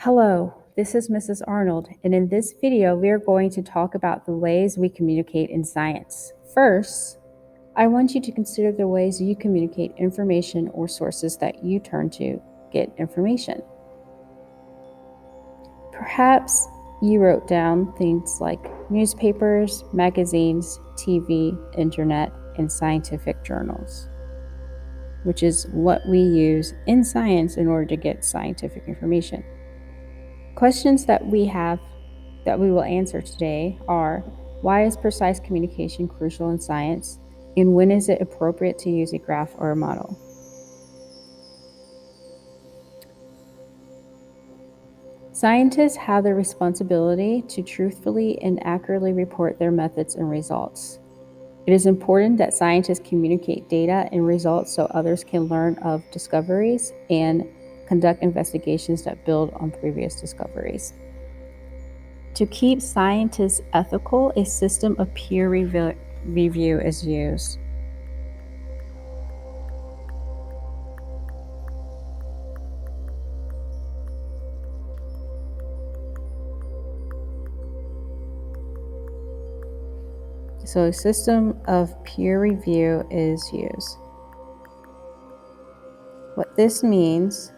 Hello, this is Mrs. Arnold, and in this video, we are going to talk about the ways we communicate in science. First, I want you to consider the ways you communicate information or sources that you turn to get information. Perhaps you wrote down things like newspapers, magazines, TV, internet, and scientific journals, which is what we use in science in order to get scientific information. Questions that we will answer today are: why is precise communication crucial in science? And when is it appropriate to use a graph or a model? Scientists have the responsibility to truthfully and accurately report their methods and results. It is important that scientists communicate data and results so others can learn of discoveries and conduct investigations that build on previous discoveries. To keep scientists ethical, a system of peer review is used. So a system of peer review is used. What this means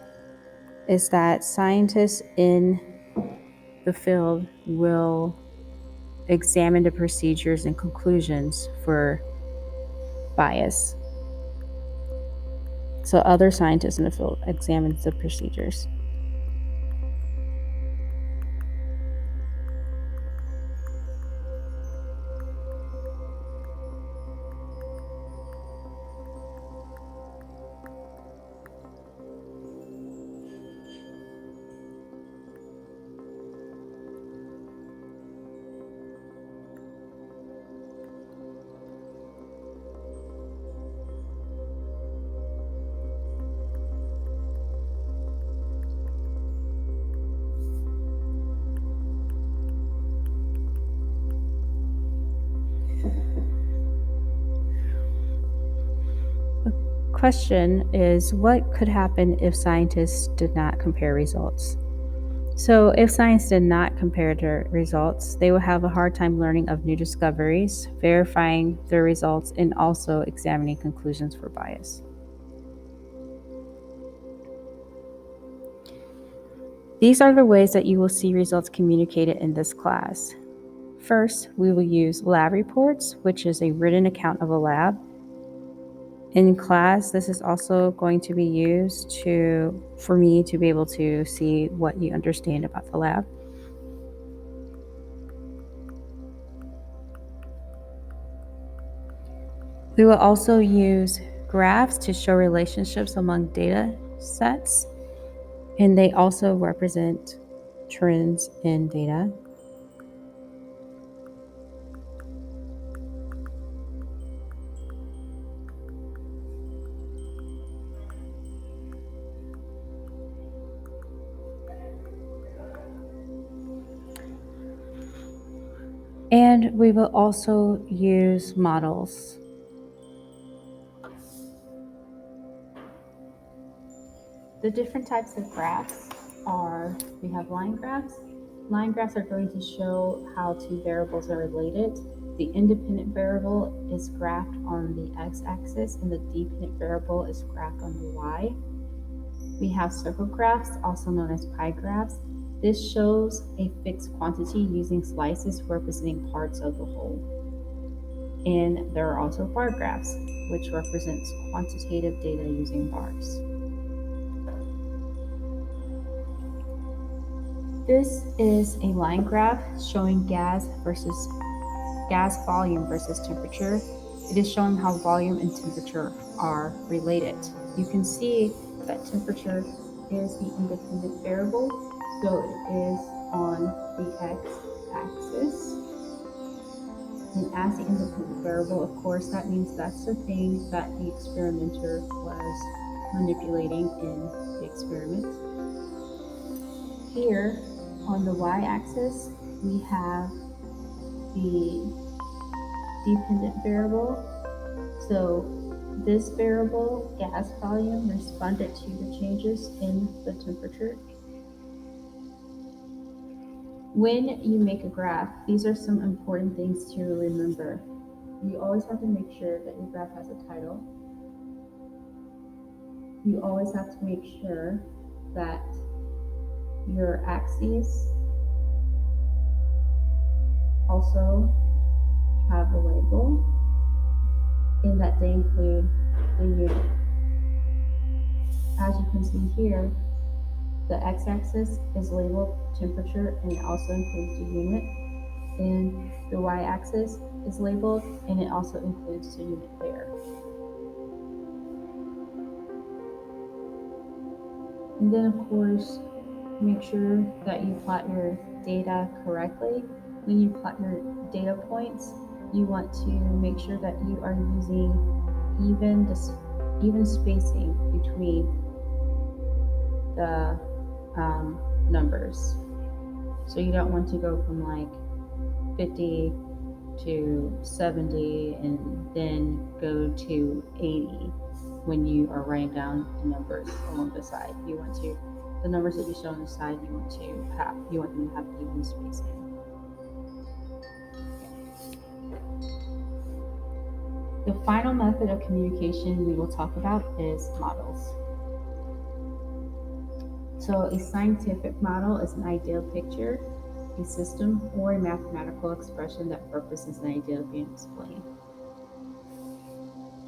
is that scientists in the field will examine the procedures and conclusions for bias. So other scientists in the field examine the procedures. Question is, what could happen if scientists did not compare results? So if science did not compare their results, they would have a hard time learning of new discoveries, verifying their results, and also examining conclusions for bias. These are the ways that you will see results communicated in this class. First, we will use lab reports, which is a written account of a lab. In class, this is also going to be used for me to be able to see what you understand about the lab. We will also use graphs to show relationships among data sets, and they also represent trends in data. And we will also use models. The different types of graphs are, we have line graphs. Line graphs are going to show how two variables are related. The independent variable is graphed on the x-axis and the dependent variable is graphed on the y. We have circle graphs, also known as pie graphs. This shows a fixed quantity using slices representing parts of the whole. And there are also bar graphs, which represents quantitative data using bars. This is a line graph showing gas volume versus temperature. It is showing how volume and temperature are related. You can see that temperature is the independent variable, so it is on the x-axis. And as the independent variable, of course, that means that's the thing that the experimenter was manipulating in the experiment. Here, on the y-axis, we have the dependent variable. So this variable, gas volume, responded to the changes in the temperature. When you make a graph, these are some important things to remember. You always have to make sure that your graph has a title. You always have to make sure that your axes also have a label and that they include the unit. As you can see here, the x-axis is labeled temperature and it also includes the unit, and the y-axis is labeled and it also includes the unit there. And then of course, make sure that you plot your data correctly. When you plot your data points, you want to make sure that you are using even spacing between the numbers. So you don't want to go from like 50 to 70 and then go to 80 when you are writing down the numbers along the side. You want to, the numbers that you show on the side, you want them to have even spacing. The final method of communication we will talk about is models. So a scientific model is an ideal picture, a system, or a mathematical expression that represents an idea being explained.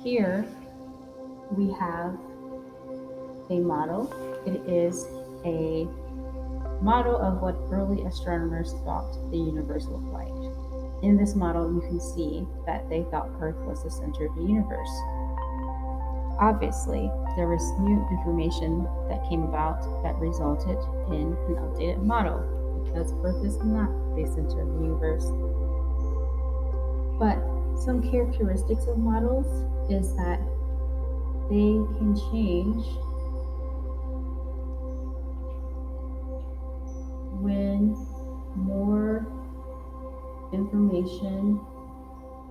Here we have a model. It is a model of what early astronomers thought the universe looked like. In this model, you can see that they thought Earth was the center of the universe. Obviously, there was new information that came about that resulted in an updated model because Earth is not the center of the universe. But some characteristics of models is that they can change when more information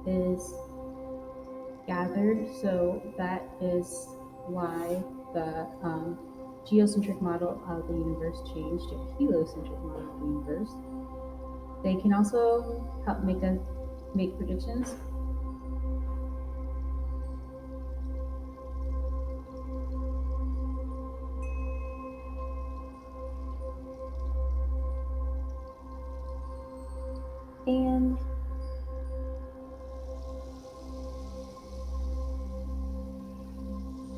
is gathered. So that is why the geocentric model of the universe changed to a heliocentric model of the universe. They can also help make predictions. And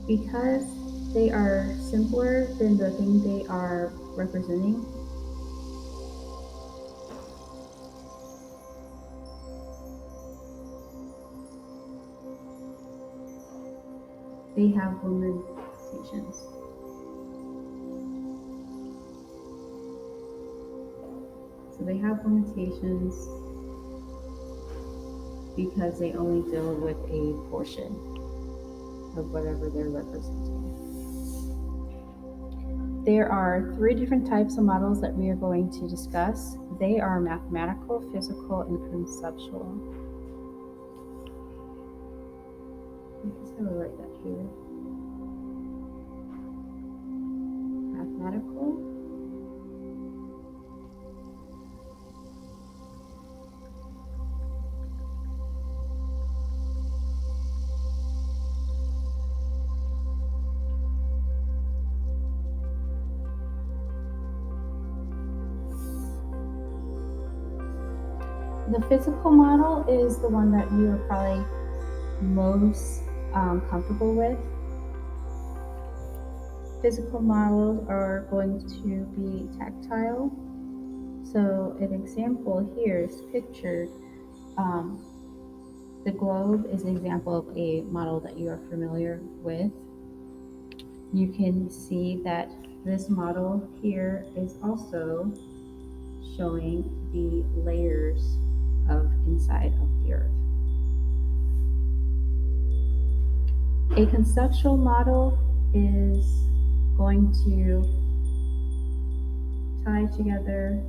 because they are simpler than the thing they are representing, they have limitations. So they have limitations because they only deal with a portion of whatever they're representing. There are 3 different types of models that we are going to discuss. They are mathematical, physical, and conceptual. I'm just going to write that here. Mathematical, the physical model is the one that you are probably most comfortable with. Physical models are going to be tactile. So an example here is pictured. The globe is an example of a model that you are familiar with. You can see that this model here is also showing the layers of inside of the Earth. A conceptual model is going to tie together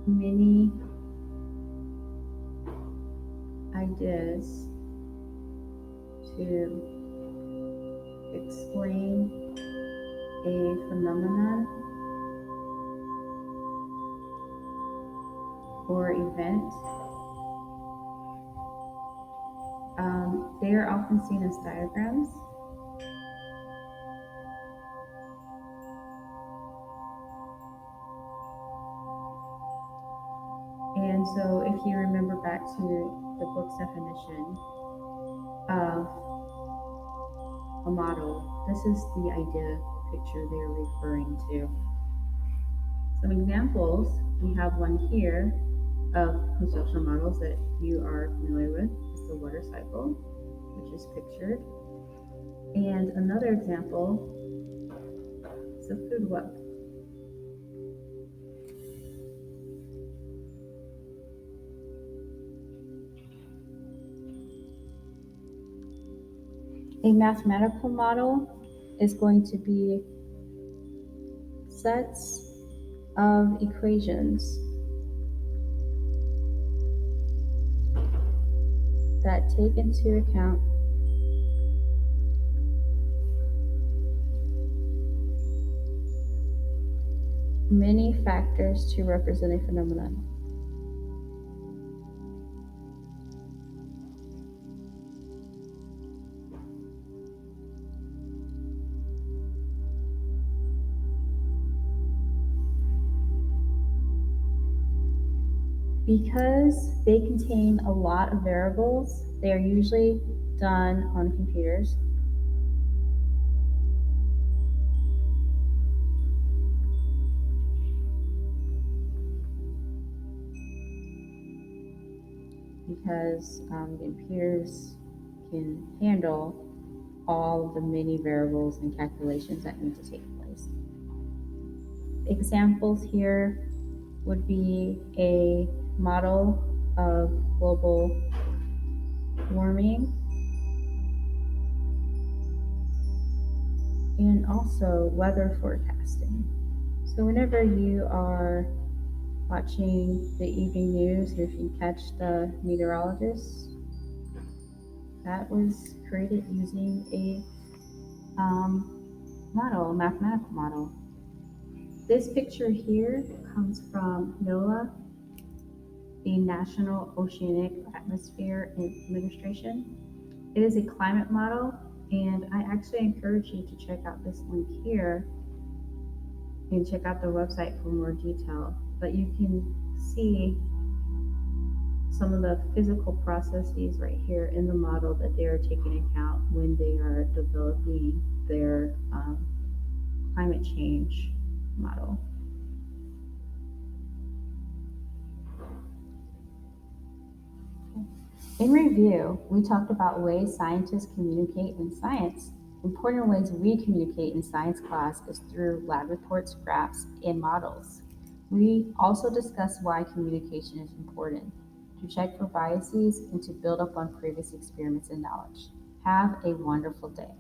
many ideas to explain a phenomenon or event, they are often seen as diagrams. And so if you remember back to the book's definition of a model, this is the idea picture they're referring to. Some examples, we have one here of conceptual models that you are familiar with. It's the water cycle, which is pictured. And another example is a food web. A mathematical model is going to be sets of equations that take into account many factors to represent a phenomenon. Because they contain a lot of variables, they are usually done on computers. Because computers can handle all of the many variables and calculations that need to take place. Examples here would be a model of global warming and also weather forecasting. So whenever you are watching the evening news, if you catch the meteorologist, that was created using a model, a mathematical model. This picture here comes from NOAA, the National Oceanic Atmosphere Administration. It is a climate model, and I actually encourage you to check out this link here and check out the website for more detail. But you can see some of the physical processes right here in the model that they are taking account when they are developing their climate change model. In review, we talked about ways scientists communicate in science. Important ways we communicate in science class is through lab reports, graphs, and models. We also discussed why communication is important, to check for biases and to build up on previous experiments and knowledge. Have a wonderful day.